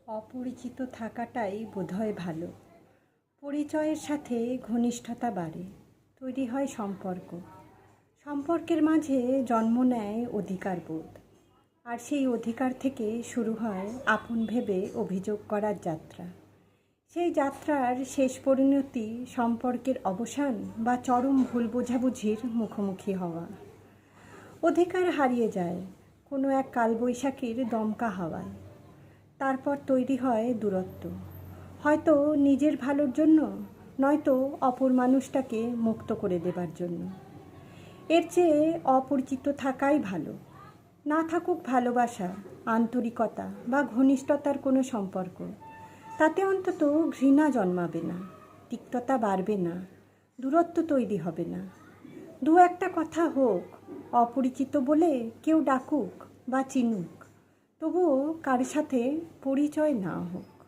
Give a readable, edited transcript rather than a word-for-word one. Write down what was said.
অপরিচিত থাকাটাই বোধহয় ভালো। পরিচয়ের সাথে ঘনিষ্ঠতা বাড়ে, তৈরি হয় সম্পর্ক। সম্পর্কের মাঝে জন্ম নেয় অধিকারবোধ, আর সেই অধিকার থেকে শুরু হয় আপন ভেবে অভিযোগ করার যাত্রা। সেই যাত্রার শেষ পরিণতি সম্পর্কের অবসান বা চরম ভুল বোঝাবুঝির মুখোমুখি হওয়া। অধিকার হারিয়ে যায় কোনো এক কালবৈশাখীর দমকা হাওয়ায়। তারপর তৈরি হয় দূরত্ব, হয়তো নিজের ভালোর জন্য, নয়তো অপর মানুষটাকে মুক্ত করে দেবার জন্য। এর চেয়ে অপরিচিত থাকাই ভালো। না থাকুক ভালোবাসা, আন্তরিকতা বা ঘনিষ্ঠতার কোনো সম্পর্ক, তাতে অন্তত ঘৃণা জন্মাবে না, তিক্ততা বাড়বে না, দূরত্ব তৈরি হবে না। দু একটা কথা হোক, অপরিচিত বলে কেউ ডাকুক বা চিনুক, তবুও কার সাথে পরিচয় না হোক।